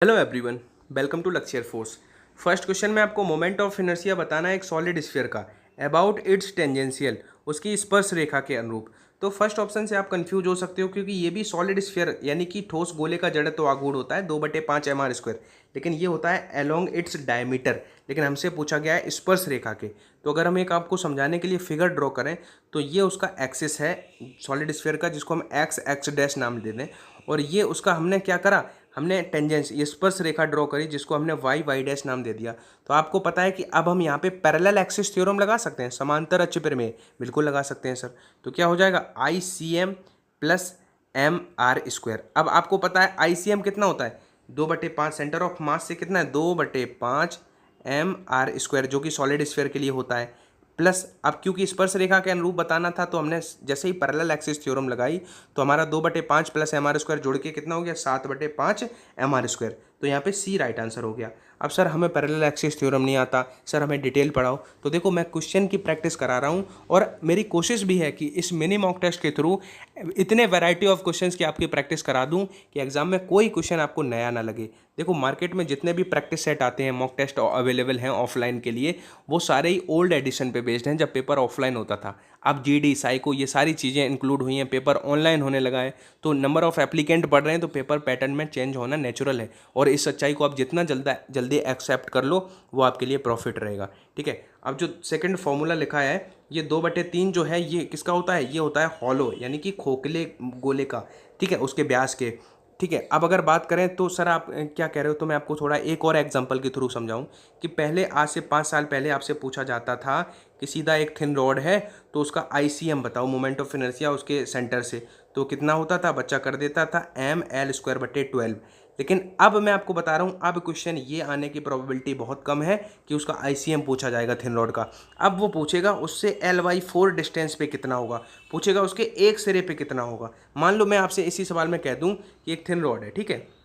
Hello everyone, welcome to लक्ष्य force. First question में आपको मोमेंट ऑफ इनर्शिया बताना है एक सॉलिड स्फीयर का अबाउट इट्स टेंजेंशियल, उसकी स्पर्श रेखा के अनुरूप। तो फर्स्ट ऑप्शन से आप कंफ्यूज हो सकते हो क्योंकि ये भी सॉलिड स्फीयर यानी कि ठोस गोले का जड़त्व आघूर्ण होता है 2/5 mr², लेकिन ये होता है अलोंग इट्स डायमीटर। लेकिन हमसे पूछा गया है स्पर्श रेखा के। तो अगर हम एक आपको समझाने के लिए फिगर ड्रॉ करें तो ये उसका एक्सिस है सॉलिड स्फीयर का, जिसको हम एक्स एक्स डैश नाम दे दें। और ये उसका हमने क्या करा, हमने टेंजेंस ये स्पर्श रेखा ड्रॉ करी जिसको हमने वाई वाई डैश नाम दे दिया। तो आपको पता है कि अब हम यहाँ पे पैरेलल एक्सिस थ्योरम लगा सकते हैं, समांतर अक्ष प्रमेय बिल्कुल लगा सकते हैं सर। तो क्या हो जाएगा ICM प्लस MR²। अब आपको पता है ICM कितना होता है 2/5, सेंटर ऑफ मास से कितना है 2/5 MR², जो कि सॉलिड स्फीयर के लिए होता है। प्लस अब क्योंकि स्पर्श रेखा के अनुरूप बताना था तो हमने जैसे ही पैरेलल एक्सिस थ्योरम लगाई तो हमारा 2/5 प्लस MR² जोड़ के कितना हो गया 7/5 MR²। तो यहाँ पे सी राइट आंसर हो गया। अब सर हमें पैरेलल एक्सिस थ्योरम नहीं आता, सर हमें डिटेल पढ़ाओ। तो देखो मैं क्वेश्चन की प्रैक्टिस करा रहा हूँ और मेरी कोशिश भी है कि इस मिनी मॉक टेस्ट के थ्रू इतने वैरायटी ऑफ क्वेश्चंस की आपकी प्रैक्टिस करा दूँ कि एग्जाम में कोई क्वेश्चन आपको नया ना लगे। देखो मार्केट में जितने भी प्रैक्टिस सेट आते हैं, मॉक टेस्ट अवेलेबल हैं ऑफलाइन के लिए, वो सारे ही ओल्ड एडिशन पे बेस्ड हैं जब पेपर ऑफलाइन होता था। अब GD साइको ये सारी चीज़ें इंक्लूड हुई हैं, पेपर ऑनलाइन होने लगा है, तो नंबर ऑफ एप्लीकेंट बढ़ रहे हैं, तो पेपर पैटर्न में चेंज होना नेचुरल है। और इस सच्चाई को आप जितना जल्दी एक्सेप्ट कर लो वो आपके लिए प्रॉफिट रहेगा। ठीक है, अब जो सेकंड फॉर्मूला लिखा है ये 2/3 जो है ये किसका होता है, ये होता है हॉलो यानी कि खोखले गोले का। ठीक है, उसके व्यास के। ठीक है, अब अगर बात करें तो सर आप क्या कह रहे हो, तो मैं आपको थोड़ा एक और एग्जांपल के थ्रू समझाऊं कि पहले आज से 5 साल पहले आपसे पूछा जाता था कि सीधा एक थिन रॉड है तो उसका ICM बताओ, मोमेंट ऑफ इनर्शिया उसके सेंटर से, तो कितना होता था, बच्चा कर देता था ML²/12। लेकिन अब मैं आपको बता रहा हूँ, अब क्वेश्चन ये आने की प्रोबेबिलिटी बहुत कम है कि उसका ICM पूछा जाएगा थिन रॉड का। अब वो पूछेगा उससे L/4 डिस्टेंस पे कितना होगा, पूछेगा उसके एक सिरे पे कितना होगा। मान लो मैं आपसे इसी सवाल में कह दूं कि एक थिन रॉड है, ठीक है,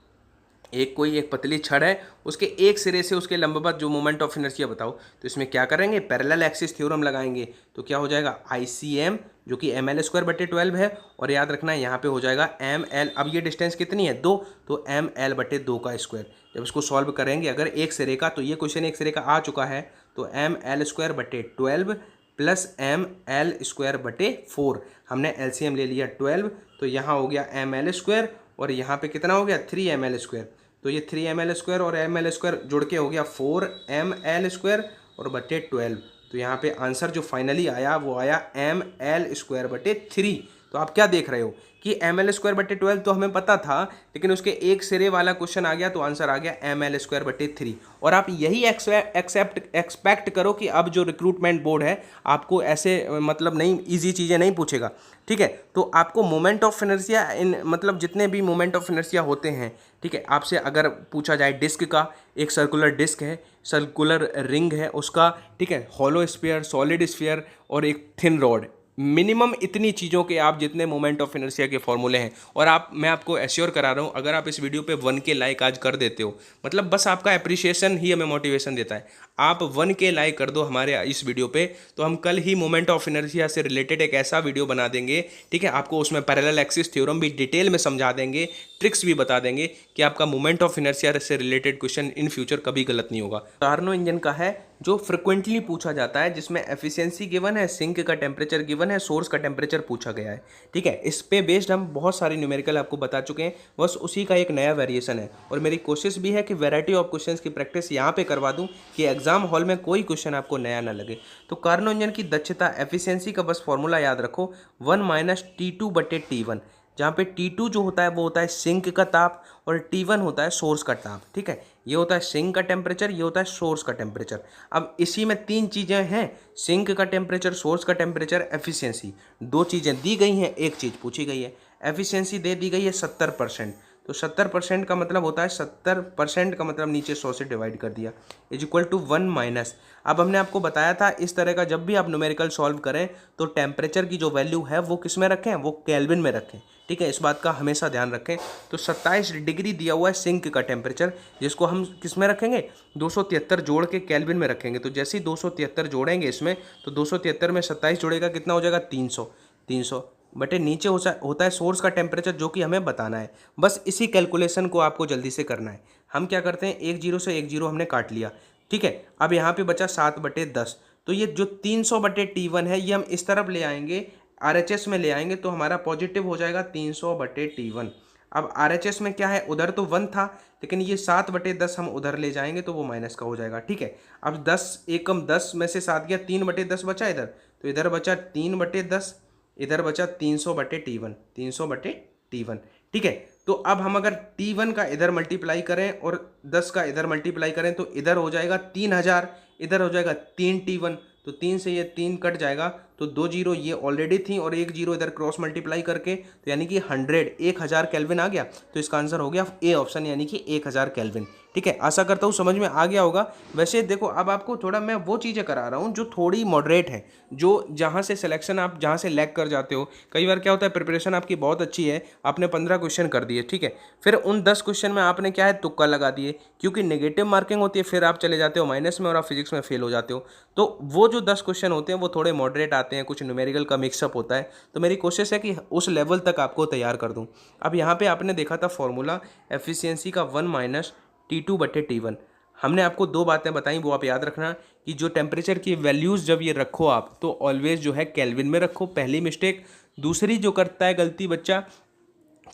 एक पतली छड़ है, उसके एक सिरे से उसके लंबवत जो मोमेंट ऑफ इनर्शिया बताओ। तो इसमें क्या करेंगे, पैरेलल एक्सिस थ्योरम लगाएंगे। तो क्या हो जाएगा ICM जो कि ML²/12 है, और याद रखना है यहाँ पे हो जाएगा ML। अब ये डिस्टेंस कितनी है 2, तो ML/2 का स्क्वायर। जब इसको सॉल्व करेंगे अगर एक सिरे का, तो ये क्वेश्चन एक सिरे का आ चुका है, तो ML²/12 प्लस ML²/4। हमने LCM ले लिया 12, तो यहाँ हो गया ML² और यहाँ पे कितना हो गया 3ML²। तो ये 3ML² और ML² जुड़ के हो गया 4ML² और बटे 12। तो यहाँ पे आंसर जो फाइनली आया वो आया ML²/3। तो आप क्या देख रहे हो कि ML²/12 तो हमें पता था, लेकिन उसके एक सिरे वाला क्वेश्चन आ गया तो आंसर आ गया ML²/3। और आप यही एक्सपेक्ट करो कि अब जो रिक्रूटमेंट बोर्ड है आपको ऐसे मतलब नहीं ईजी चीज़ें नहीं पूछेगा। ठीक है, तो आपको मोमेंट ऑफ इनर्शिया इन मतलब जितने भी मोमेंट ऑफ इनर्शिया होते हैं, ठीक है, आपसे अगर पूछा जाए डिस्क का, एक सर्कुलर डिस्क है, सर्कुलर रिंग है उसका, ठीक है, हॉलो स्फीयर, सॉलिड स्फीयर और एक थिन रॉड, मिनिमम इतनी चीज़ों के आप जितने मोमेंट ऑफ इनर्शिया के फॉर्मूले हैं। और मैं आपको एश्योर करा रहा हूँ, अगर आप इस वीडियो पे 1K लाइक आज कर देते हो, मतलब बस आपका अप्रिशिएशन ही हमें मोटिवेशन देता है। आप 1K लाइक कर दो हमारे इस वीडियो पे, तो हम कल ही मोमेंट ऑफ इनर्शिया से रिलेटेड एक ऐसा वीडियो बना देंगे, ठीक है, आपको उसमें पैरेलल एक्सिस थ्योरम भी डिटेल में समझा देंगे, ट्रिक्स भी बता देंगे कि आपका मोमेंट ऑफ इनर्शिया से रिलेटेड क्वेश्चन इन फ्यूचर कभी गलत नहीं होगा। कार्नो इंजन का है जो फ्रिक्वेंटली पूछा जाता है, जिसमें एफिशिएंसी गिवन है, सिंक का टेम्परेचर गिवन है, सोर्स का टेम्परेचर पूछा गया है। ठीक है, इस पे बेस्ड हम बहुत सारी न्यूमेरिकल आपको बता चुके हैं, बस उसी का एक नया वेरिएशन है। और मेरी कोशिश भी है कि वैरायटी ऑफ क्वेश्चंस की प्रैक्टिस यहाँ पे करवा दूँ कि एग्जाम हॉल में कोई क्वेश्चन आपको नया ना लगे। तो कार्नो इंजन की दक्षता एफिशिएंसी का बस फॉर्मूला याद रखो, 1 - T2/T1, जहाँ पे T2 जो होता है वो होता है सिंक का ताप और T1 होता है सोर्स का ताप। ठीक है, ये होता है सिंक का टेम्परेचर, ये होता है सोर्स का टेम्परेचर। अब इसी में 3 चीज़ें हैं, सिंक का टेम्परेचर, सोर्स का टेम्परेचर, एफिशिएंसी। 2 चीज़ें दी गई हैं, एक चीज़ पूछी गई है। एफिशिएंसी दे दी गई है 70%, तो 70% का मतलब होता है 70% का मतलब नीचे 100 से डिवाइड कर दिया, = 1 - अब हमने आपको बताया था इस तरह का जब भी आप न्यूमेरिकल सॉल्व करें तो टेम्परेचर की जो वैल्यू है वो किस में रखें, वो केल्विन में रखें। ठीक है, इस बात का हमेशा ध्यान रखें। तो 27 डिग्री दिया हुआ है सिंक का टेम्परेचर, जिसको हम किस में रखेंगे, 273 जोड़ के केल्विन में रखेंगे। तो जैसे ही 273 जोड़ेंगे इसमें, तो 273 में 27 जोड़ेगा कितना हो जाएगा 300। 300 बटे नीचे होता है सोर्स का टेम्परेचर जो कि हमें बताना है। बस इसी कैलकुलेशन को आपको जल्दी से करना है। हम क्या करते हैं, एक जीरो से एक जीरो हमने काट लिया, ठीक है। अब यहाँ पे बचा 7/10। तो ये जो 300/T1 है ये हम इस तरफ ले आएंगे, RHS में ले आएंगे तो हमारा पॉजिटिव हो जाएगा 300/T1। अब RHS में क्या है, उधर तो 1 था, लेकिन ये 7/10 हम उधर ले जाएंगे तो वो माइनस का हो जाएगा, ठीक है। अब 10 एकम 10 में से 7 गया, 3/10 बचा इधर, तो इधर बचा 3/10, इधर बचा 300/T1, 300/T1, ठीक है। तो अब हम अगर T1 का इधर मल्टीप्लाई करें और 10 का इधर मल्टीप्लाई करें तो इधर हो जाएगा 3000, इधर हो जाएगा 3T1, तो 3 से ये 3 कट जाएगा, तो 2 जीरो ये ऑलरेडी थी और 1 जीरो इधर क्रॉस मल्टीप्लाई करके, तो यानी कि 1000 केल्विन आ गया। तो इसका आंसर हो गया ए ऑप्शन, यानी कि 1000 केल्विन, ठीक है। आशा करता हूँ समझ में आ गया होगा। वैसे देखो अब आपको थोड़ा मैं वो चीज़ें करा रहा हूँ जो थोड़ी मॉडरेट है, जो जहाँ से सिलेक्शन आप जहाँ से लैग कर जाते हो। कई बार क्या होता है, प्रिपरेशन आपकी बहुत अच्छी है, आपने 15 क्वेश्चन कर दिए, ठीक है, फिर उन 10 क्वेश्चन में आपने क्या है, तुक्का लगा दिए, क्योंकि नेगेटिव मार्किंग होती है, फिर आप चले जाते हो माइनस में और आप फिजिक्स में फेल हो जाते हो। तो वो जो 10 क्वेश्चन होते हैं वो थोड़े मॉडरेट आते हैं, कुछ न्यूमेरिकल का मिक्सअप होता है, तो मेरी कोशिश है कि उस लेवल तक आपको तैयार कर दूं। अब यहाँ पे आपने देखा था फॉर्मूला एफिशिएंसी का 1 - T2/T1। हमने आपको दो बातें बताई, वो आप याद रखना कि जो टेम्परेचर की वैल्यूज़ जब ये रखो आप, तो ऑलवेज जो है केल्विन में रखो, पहली मिस्टेक। दूसरी जो करता है गलती बच्चा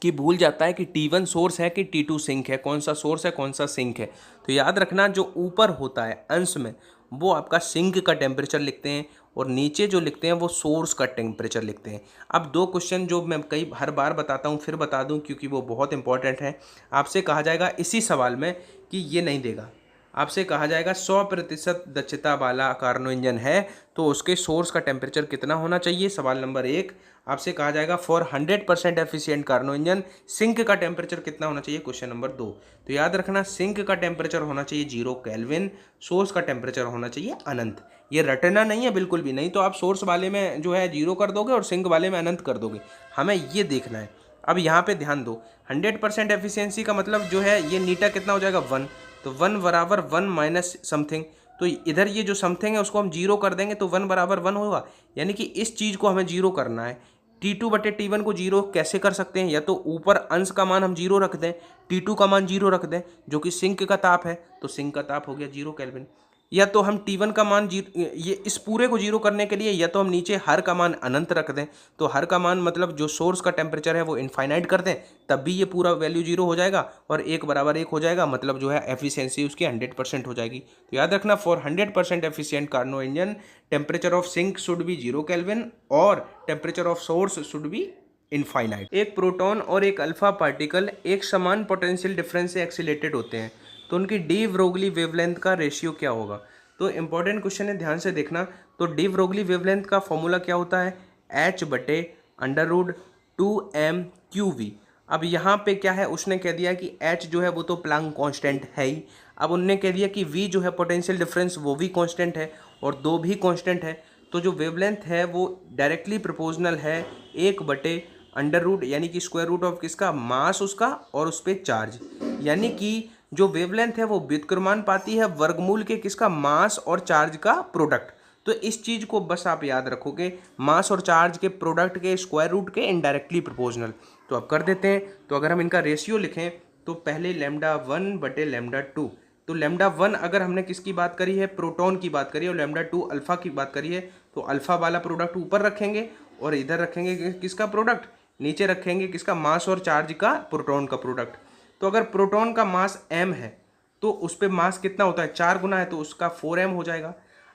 कि भूल जाता है कि T1 सोर्स है कि T2 सिंक है, कौन सा सोर्स है कौन सा सिंक है। तो याद रखना जो ऊपर होता है अंश में वो आपका सिंक का टेम्परेचर लिखते हैं और नीचे जो लिखते हैं वो सोर्स का टेम्परेचर लिखते हैं। अब दो क्वेश्चन जो मैं हर बार बताता हूँ फिर बता दूँ क्योंकि वो बहुत इंपॉर्टेंट है। आपसे कहा जाएगा इसी सवाल में कि ये नहीं देगा, आपसे कहा जाएगा 100% दक्षता वाला कार्नो इंजन है तो उसके सोर्स का टेम्परेचर कितना होना चाहिए, सवाल नंबर 1। आपसे कहा जाएगा for 100% efficient Carnot engine sink का टेम्परेचर कितना होना चाहिए, क्वेश्चन नंबर 2। तो याद रखना सिंक का टेम्परेचर होना चाहिए 0 केल्विन, सोर्स का टेम्परेचर होना चाहिए अनंत। ये रटना नहीं है बिल्कुल भी नहीं, तो आप सोर्स वाले में जो है 0 कर दोगे और सिंक वाले में अनंत कर दोगे, हमें ये देखना है। अब यहाँ पे ध्यान दो, 100% एफिशिएंसी का मतलब जो है ये नीटा कितना हो जाएगा 1, तो 1 बराबर 1 माइनस समथिंग, तो इधर ये जो समथिंग है उसको हम 0 कर देंगे तो 1 बराबर 1 होगा, यानी कि इस चीज़ को हमें 0 करना है। T2/T1 को 0 कैसे कर सकते हैं, या तो ऊपर अंश का मान हम 0 रख दें, T2 का मान 0 रख दें जो कि सिंक का ताप है, तो सिंक का ताप हो गया 0 केल्विन। या तो हम T1 का मान ये इस पूरे को 0 करने के लिए या तो हम नीचे हर का मान अनंत रख दें, तो हर का मान मतलब जो सोर्स का टेम्परेचर है वो इनफाइनाइट कर दें, तब भी ये पूरा वैल्यू 0 हो जाएगा और 1 बराबर 1 हो जाएगा, मतलब जो है एफिशिएंसी उसकी 100% हो जाएगी। तो याद रखना for 100% efficient Carnot engine temperature of sink should be 0 kelvin और temperature of source should be infinite. एक प्रोटॉन और एक अल्फा पार्टिकल एक समान पोटेंशियल डिफरेंस से एक्सीलेटेड होते हैं, तो उनकी डी ब्रोगली वेवलेंथ का रेशियो क्या होगा। तो इंपॉर्टेंट क्वेश्चन है, ध्यान से देखना। तो डी ब्रोगली वेवलेंथ का फॉर्मूला क्या होता है, h/√2m/QV। अब यहाँ पे क्या है, उसने कह दिया कि h जो है वो तो प्लांक कांस्टेंट है ही, अब उनने कह दिया कि v जो है पोटेंशियल डिफरेंस वो भी कांस्टेंट है और 2 भी कांस्टेंट है, तो जो वेवलेंथ है वो डायरेक्टली प्रोपोर्शनल है 1/√, यानी कि स्क्वायर रूट ऑफ किसका, मास उसका और उस पर चार्ज, यानी कि जो वेवलेंथ है वो व्युत्क्रमानुपाती है वर्गमूल के किसका, मास और चार्ज का प्रोडक्ट। तो इस चीज को बस आप याद रखोगे, मास और चार्ज के प्रोडक्ट के स्क्वायर रूट के इनडायरेक्टली प्रोपोर्शनल। तो अब कर देते हैं, तो अगर हम इनका रेशियो लिखें तो पहले λ1/λ2, तो λ1 अगर हमने किसकी बात करी है, प्रोटॉन की बात करी है, और λ2 अल्फा की बात करी है, तो अल्फा वाला प्रोडक्ट ऊपर रखेंगे और इधर रखेंगे किसका प्रोडक्ट, नीचे रखेंगे किसका, मास और चार्ज का, प्रोटॉन का प्रोडक्ट। तो अगर प्रोटॉन का मास m है तो उस पर मास कितना होता है, 4 गुना है, तो उसका 4m हो जाएगा।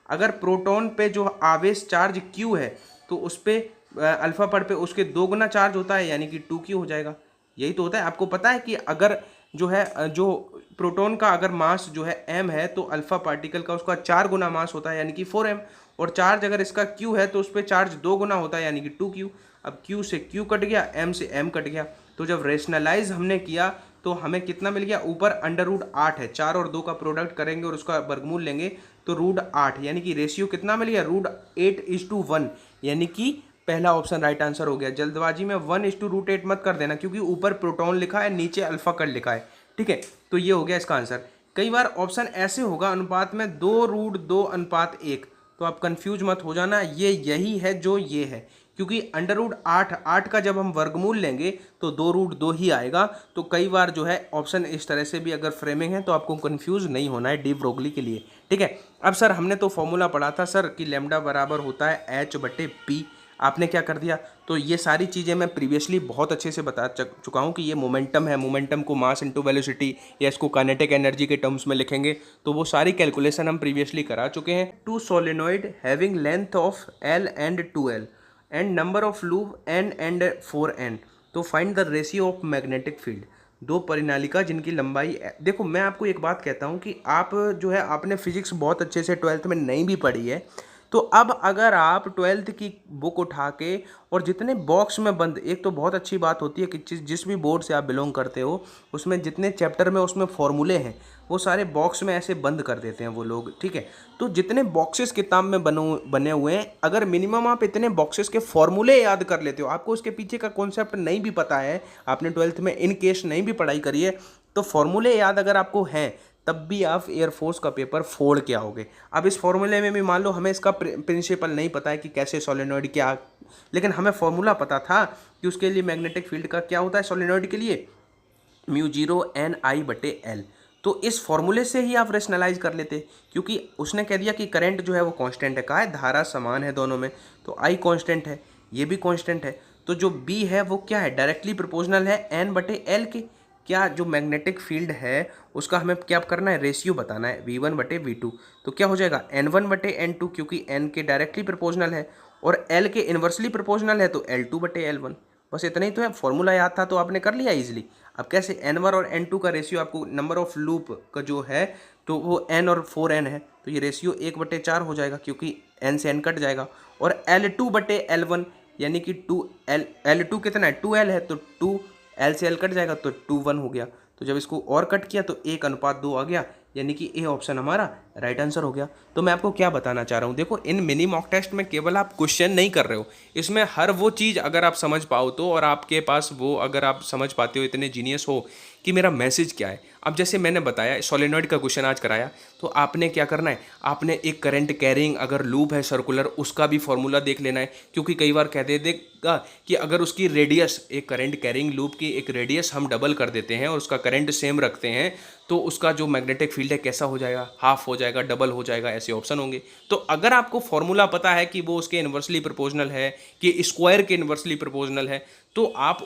अगर प्रोटॉन पे जो आवेश चार्ज q है तो उस पर अल्फा पर पे उसके 2 गुना चार्ज होता है, यानी कि 2q हो जाएगा। यही तो होता है। आपको पता है कि अगर जो है जो प्रोटॉन का अगर मास जो है m है तो अल्फा पार्टिकल का उसका 4 गुना मास होता है, यानी कि 4m, और चार्ज अगर इसका q है तो उस पर चार्ज 2 गुना होता है, यानी कि 2q। अब q से q कट गया, m से m कट गया, तो जब रेशनलाइज हमने किया तो हमें कितना मिल गया, ऊपर √8 है, 4 और 2 का प्रोडक्ट करेंगे और उसका वर्गमूल लेंगे तो √8, यानी कि रेशियो कितना मिल गया, √8:1, यानी कि पहला ऑप्शन राइट आंसर हो गया। जल्दबाजी में 1:√8 मत कर देना, क्योंकि ऊपर प्रोटॉन लिखा है नीचे अल्फा कट लिखा है, ठीक है। तो ये हो गया इसका आंसर। कई बार ऑप्शन ऐसे होगा अनुपात में 2√2:1, तो आप कंफ्यूज मत हो जाना, ये यही है जो ये है, क्योंकि अंडर रूट 8 का जब हम वर्गमूल लेंगे तो 2√2 ही आएगा। तो कई बार जो है ऑप्शन इस तरह से भी अगर फ्रेमिंग है तो आपको कंफ्यूज नहीं होना है डी ब्रोगली के लिए, ठीक है। अब सर हमने तो फॉर्मूला पढ़ा था सर कि लैम्डा बराबर होता है H/P, आपने क्या कर दिया, तो ये सारी चीज़ें मैं प्रीवियसली बहुत अच्छे से बता चुका हूँ कि ये मोमेंटम है, मोमेंटम को मास इनटू वेलोसिटी या इसको काइनेटिक एनर्जी के टर्म्स में लिखेंगे, तो वो सारी कैलकुलेशन हम प्रीवियसली करा चुके हैं। Two solenoid having length of L and 2L and number of loop N and 4N, तो find the ratio of magnetic field. दो परिनालिका जिनकी लंबाई, देखो मैं आपको एक बात कहता हूँ कि आप जो है आपने फिजिक्स बहुत अच्छे से 12th में नहीं भी पढ़ी है, तो अब अगर आप 12th की बुक उठा के और जितने बॉक्स में बंद, एक तो बहुत अच्छी बात होती है कि जिस भी बोर्ड से आप बिलोंग करते हो उसमें जितने चैप्टर में उसमें फॉर्मूले हैं वो सारे बॉक्स में ऐसे बंद कर देते हैं वो लोग, ठीक है। तो जितने बॉक्सेस किताब में बने हुए हैं, अगर मिनिमम आप इतने बॉक्सेस के फॉर्मूले याद कर लेते हो, आपको उसके पीछे का कॉन्सेप्ट नहीं भी पता है, आपने 12th में इन केस नहीं भी पढ़ाई करी है, तो फॉर्मूले याद अगर आपको हैं तब भी आप एयरफोर्स का पेपर फोड़ के आओगे। अब इस फॉर्मूले में भी मान लो हमें इसका प्रिंसिपल नहीं पता है कि कैसे सोलेनॉइड क्या, लेकिन हमें फॉर्मूला पता था कि उसके लिए मैग्नेटिक फील्ड का क्या होता है सोलेनॉइड के लिए, μ0 Ni/L। तो इस फॉर्मूले से ही आप रेशनलाइज कर लेते, क्योंकि उसने कह दिया कि करंट जो है वो कांस्टेंट है, कहा है धारा समान है दोनों में, तो I कांस्टेंट है, ये भी कांस्टेंट है, तो जो B है वो क्या है, डायरेक्टली प्रोपोर्शनल है N/L के। क्या जो मैग्नेटिक फील्ड है उसका हमें क्या करना है, रेशियो बताना है V1/V2, तो क्या हो जाएगा N1/N2, क्योंकि N के डायरेक्टली प्रोपोर्शनल है और L के इन्वर्सली प्रोपोर्शनल है तो L2/L1। बस इतना ही तो है, फॉर्मूला याद था तो आपने कर लिया इजीली। अब कैसे, N1 और N2 का रेशियो आपको नंबर ऑफ लूप का जो है तो वो N और 4N है, तो ये रेशियो 1/4 हो जाएगा क्योंकि N से N कट जाएगा, और L2/L1 यानी कि L2 कितना है 2L है, तो 2L से L कट जाएगा तो 2 1 हो गया। तो जब इसको और कट किया तो 1:2 आ गया, यानी कि ए ऑप्शन हमारा राइट आंसर हो गया। तो मैं आपको क्या बताना चाह रहा हूँ, देखो इन मिनी मॉक टेस्ट में केवल आप क्वेश्चन नहीं कर रहे हो, इसमें हर वो चीज़ अगर आप समझ पाओ तो, और आपके पास वो अगर आप समझ पाते हो, इतने जीनियस हो कि मेरा मैसेज क्या है। अब जैसे मैंने बताया सोलेनॉइड का क्वेश्चन आज कराया, तो आपने क्या करना है, आपने एक करंट कैरिंग अगर लूप है सर्कुलर उसका भी फॉर्मूला देख लेना है, क्योंकि कई बार कह देगा कि अगर उसकी रेडियस, एक करंट कैरिंग लूप की एक रेडियस हम डबल कर देते हैं और उसका करंट सेम रखते हैं, तो उसका जो मैग्नेटिक फील्ड है कैसा हो जाएगा, हाफ हो जाएगा, डबल हो जाएगा, ऐसे ऑप्शन होंगे। तो अगर आपको फॉर्मूला पता है कि वो उसके इन्वर्सली प्रोपोर्शनल है कि स्क्वायर के इन्वर्सली प्रोपोर्शनल है, तो आप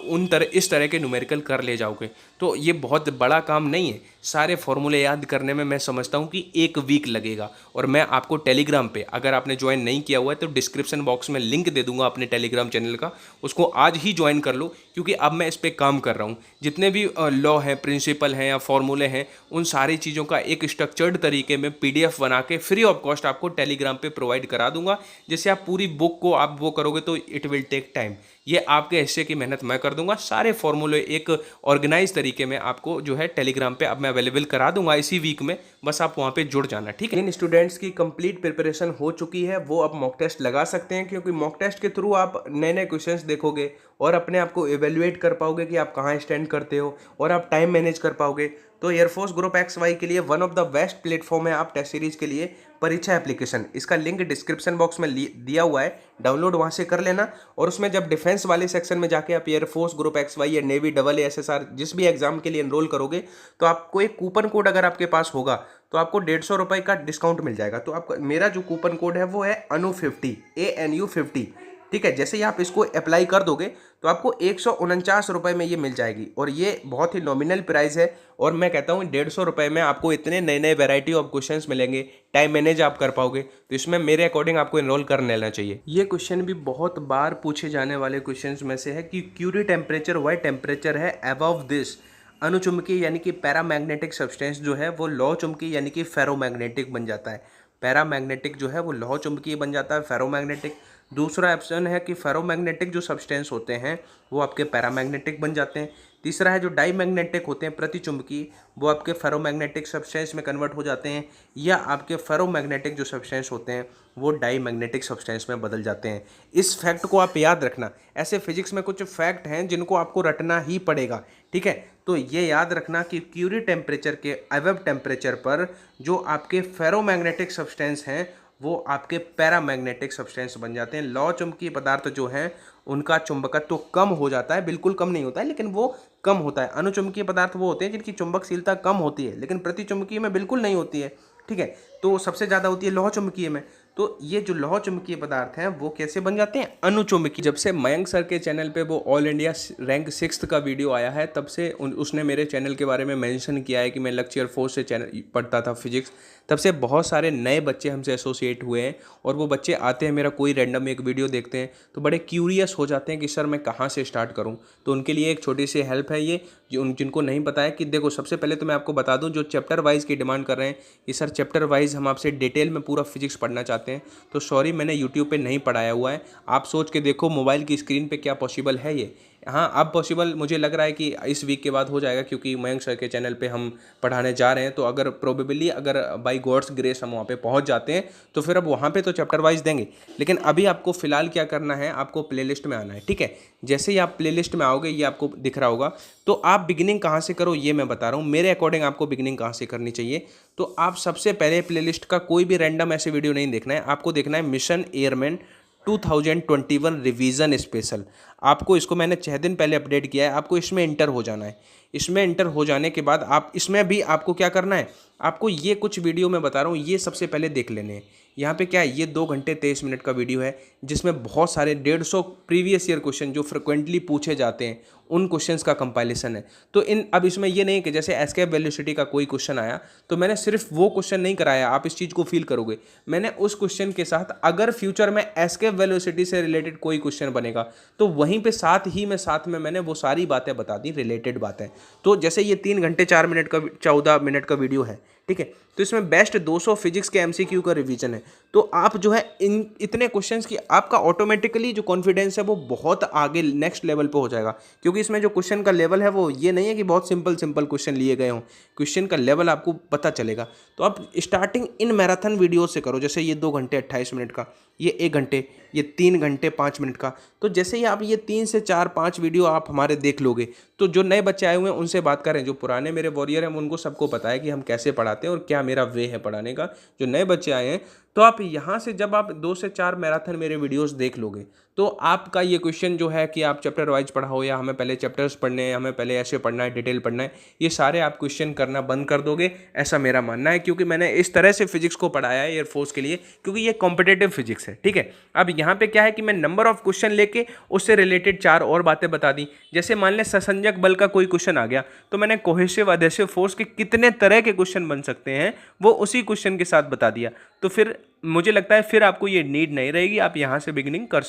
इस तरह के न्यूमेरिकल कर ले जाओगे। तो ये बहुत बड़ा काम नहीं है, सारे फॉर्मूले याद करने में मैं समझता हूँ कि 1 वीक लगेगा। और मैं आपको टेलीग्राम पे, अगर आपने ज्वाइन नहीं किया हुआ है तो डिस्क्रिप्शन बॉक्स में लिंक दे दूंगा अपने टेलीग्राम चैनल का, उसको आज ही ज्वाइन कर लो, क्योंकि अब मैं इस पर काम कर रहा हूँ। जितने भी लॉ हैं, प्रिंसिपल हैं या फॉर्मूले हैं, उन सारी चीज़ों का एक स्ट्रक्चर्ड तरीके में PDF बना के फ्री ऑफ कॉस्ट आपको टेलीग्राम पे प्रोवाइड करा दूंगा। जैसे आप पूरी बुक को आप वो करोगे तो इट विल टेक टाइम, ये आपके हिस्से की मेहनत मैं कर दूंगा। सारे फॉर्मूले एक ऑर्गेनाइज तरीके में आपको जो है टेलीग्राम पे अब मैं अवेलेबल करा दूंगा इसी वीक में, बस आप वहाँ पे जुड़ जाना, ठीक है। इन स्टूडेंट्स की कंप्लीट प्रिपरेशन हो चुकी है, वो अब मॉक टेस्ट लगा सकते हैं, क्योंकि मॉक टेस्ट के थ्रू आप नए नए क्वेश्चंस देखोगे और अपने आप को एवेल्युएट कर पाओगे कि आप कहाँ स्टैंड करते हो, और आप टाइम मैनेज कर पाओगे। तो एयरफोर्स ग्रुप XY के लिए one of the best platform है आप टेस्ट सीरीज के लिए, परीक्षा एप्लीकेशन। इसका लिंक डिस्क्रिप्शन बॉक्स में दिया हुआ है, डाउनलोड वहाँ से कर लेना। और उसमें जब डिफेंस वाले सेक्शन में जाके आप एयरफोर्स ग्रुप XY या नेवी AA SSR जिस भी एग्जाम के लिए एनरोल करोगे, तो आपको एक कूपन कोड अगर आपके पास होगा तो आपको 150 रुपये का डिस्काउंट मिल जाएगा। तो आपका, मेरा जो कूपन कोड है वो है ANU50, ANU50, ठीक है। जैसे ही आप इसको अप्लाई कर दोगे तो आपको 149 रुपये में ये मिल जाएगी, और ये बहुत ही नॉमिनल प्राइस है। और मैं कहता हूँ 150 रुपये में आपको इतने नए नए वैरायटी ऑफ क्वेश्चंस मिलेंगे, टाइम मैनेज आप कर पाओगे, तो इसमें मेरे अकॉर्डिंग आपको इनरोल कर लेना चाहिए। ये क्वेश्चन भी बहुत बार पूछे जाने वाले क्वेश्चंस में से है कि क्यूरी टेम्परेचर वाई टेम्परेचर है अबव दिस, अनुचुंबकीय यानी कि पैरामैग्नेटिक सब्सटेंस जो है वो लौह चुंबकीय यानी कि फेरोमैग्नेटिक बन जाता है। पैरामैग्नेटिक जो है वो लौह चुंबकीय बन जाता है, फेरोमैग्नेटिक। दूसरा ऑप्शन है कि फेरोमैग्नेटिक जो सब्सटेंस होते हैं वो आपके पैरामैग्नेटिक बन जाते हैं। तीसरा है जो डाई मैग्नेटिक होते हैं प्रतिचुंबकीय, वो आपके फेरोमैग्नेटिक सब्सटेंस में कन्वर्ट हो जाते हैं, या आपके फेरोमैग्नेटिक जो सब्सटेंस होते हैं वो डाई मैग्नेटिक सब्सटेंस में बदल जाते हैं। इस फैक्ट को आप याद रखना। ऐसे फिजिक्स में कुछ फैक्ट हैं जिनको आपको रटना ही पड़ेगा, ठीक है। तो ये याद रखना कि क्यूरी टेम्परेचर के अबव टेम्परेचर पर जो आपके फेरोमैग्नेटिक सब्सटेंस हैं वो आपके पैरामैग्नेटिक सब्सटेंस बन जाते हैं। लौ चुंबकीय पदार्थ जो हैं उनका चुंबकत्व तो कम हो जाता है, बिल्कुल कम नहीं होता है लेकिन वो कम होता है। अनुचुंबकीय पदार्थ वो होते हैं जिनकी चुंबकशीलता कम होती है लेकिन प्रतिचुंबकीय में बिल्कुल नहीं होती है, ठीक है। तो सबसे ज़्यादा होती है लौह चुंबकीय में। तो ये जो लौह चुंबकीय पदार्थ हैं वो कैसे बन जाते हैं, अनुचुंबकीय। जब से मयंक सर के चैनल पे वो ऑल इंडिया रैंक 6th का वीडियो आया है तब से उसने मेरे चैनल के बारे में मेंशन किया है कि मैं लक्ष्य एयरफोर्स से चैनल पढ़ता था फिजिक्स। तब से बहुत सारे नए बच्चे हमसे एसोसिएट हुए हैं और वो बच्चे आते हैं, मेरा कोई रैंडम एक वीडियो देखते हैं तो बड़े क्यूरियस हो जाते हैं कि सर मैं कहाँ से स्टार्ट करूँ। तो उनके लिए एक छोटी सी हेल्प है ये, जो जिनको नहीं पता है कि देखो, सबसे पहले तो मैं आपको बता दूं, जो चैप्टर वाइज की डिमांड कर रहे हैं कि सर चैप्टर वाइज हम आपसे डिटेल में पूरा फिजिक्स पढ़ना चाहते हैं, तो सॉरी मैंने यूट्यूब पे नहीं पढ़ाया हुआ है। आप सोच के देखो मोबाइल की स्क्रीन पे क्या पॉसिबल है ये। हाँ, अब पॉसिबल मुझे लग रहा है कि इस वीक के बाद हो जाएगा क्योंकि मयंक सर के चैनल पे हम पढ़ाने जा रहे हैं। तो अगर प्रोबेबली अगर बाई गॉड्स ग्रेस हम वहाँ पे पहुँच जाते हैं तो फिर अब वहाँ पे तो चैप्टर वाइज देंगे। लेकिन अभी आपको फ़िलहाल क्या करना है, आपको प्लेलिस्ट में आना है, ठीक है। जैसे ही आप प्लेलिस्ट में आओगे, ये आपको दिख रहा होगा, तो आप बिगिनिंग कहाँ से करो ये मैं बता रहा हूँ। मेरे अकॉर्डिंग आपको बिगिनिंग कहाँ से करनी चाहिए, तो आप सबसे पहले प्लेलिस्ट का कोई भी रैंडम ऐसे वीडियो नहीं देखना है, आपको देखना है मिशन एयरमैन 2021 रिवीजन स्पेशल। आपको इसको मैंने 6 दिन पहले अपडेट किया है, आपको इसमें इंटर हो जाना है। इसमें इंटर हो जाने के बाद आप इसमें भी आपको क्या करना है, आपको ये कुछ वीडियो मैं बता रहा हूँ ये सबसे पहले देख लेने हैं। यहाँ पे क्या है, ये 2 घंटे 23 मिनट का वीडियो है जिसमें बहुत सारे 150 प्रीवियस ईयर क्वेश्चन जो फ्रिक्वेंटली पूछे जाते हैं उन क्वेश्चंस का कंपाइलेशन है। तो अब इसमें ये नहीं कि जैसे एस्केप वेलोसिटी का कोई क्वेश्चन आया तो मैंने सिर्फ वो क्वेश्चन नहीं कराया, आप इस चीज़ को फील करोगे। मैंने उस क्वेश्चन के साथ अगर फ्यूचर में एस्केप वेलोसिटी से रिलेटेड कोई क्वेश्चन बनेगा तो वहीं पे साथ में मैंने वो सारी बातें बता दी, रिलेटेड बातें। तो जैसे ये 3 घंटे 4 मिनट का 14 मिनट का वीडियो है, ठीक है, तो इसमें बेस्ट 200 फिजिक्स के एमसीक्यू का रिवीजन है। तो आप जो है इन इतने क्वेश्चंस की आपका ऑटोमेटिकली जो कॉन्फिडेंस है वो बहुत आगे नेक्स्ट लेवल पे हो जाएगा, क्योंकि इसमें जो क्वेश्चन का लेवल है वो ये नहीं है कि बहुत सिंपल क्वेश्चन लिए गए हों, क्वेश्चन का लेवल आपको पता चलेगा। तो आप स्टार्टिंग इन मैराथन वीडियो से करो, जैसे ये 2 घंटे 28 मिनट का, ये 1 घंटे, ये 3 घंटे 5 मिनट का। तो जैसे ही आप ये 3 से 4-5 वीडियो आप हमारे देख लोगे तो जो नए बच्चे आए हुए हैं उनसे बात करें, जो पुराने मेरे वॉरियर हैं उनको सबको पता है कि हम कैसे पढ़ाते हैं और क्या मेरा वे है पढ़ाने का। जो नए बच्चे आए हैं तो आप यहाँ से जब आप 2 से 4 मैराथन मेरे वीडियोस देख लोगे तो आपका ये क्वेश्चन जो है कि आप चैप्टर वाइज पढ़ाओ या हमें पहले चैप्टर्स पढ़ने हैं, हमें पहले ऐसे पढ़ना है, डिटेल पढ़ना है, ये सारे आप क्वेश्चन करना बंद कर दोगे, ऐसा मेरा मानना है। क्योंकि मैंने इस तरह से फिजिक्स को पढ़ाया है एयरफोर्स के लिए, क्योंकि ये कॉम्पिटेटिव फिजिक्स है, ठीक है। अब यहाँ पे क्या है कि मैं नंबर ऑफ क्वेश्चन लेके उससे रिलेटेड 4 और बातें बता दी। जैसे मान लें ससंजक बल का कोई क्वेश्चन आ गया तो मैंने कोहेसिव अधेसिव फोर्स के कितने तरह के क्वेश्चन बन सकते हैं वो उसी क्वेश्चन के साथ बता दिया। तो फिर मुझे लगता है फिर आपको ये नीड नहीं रहेगी, आप यहाँ से बिगिनिंग कर सकते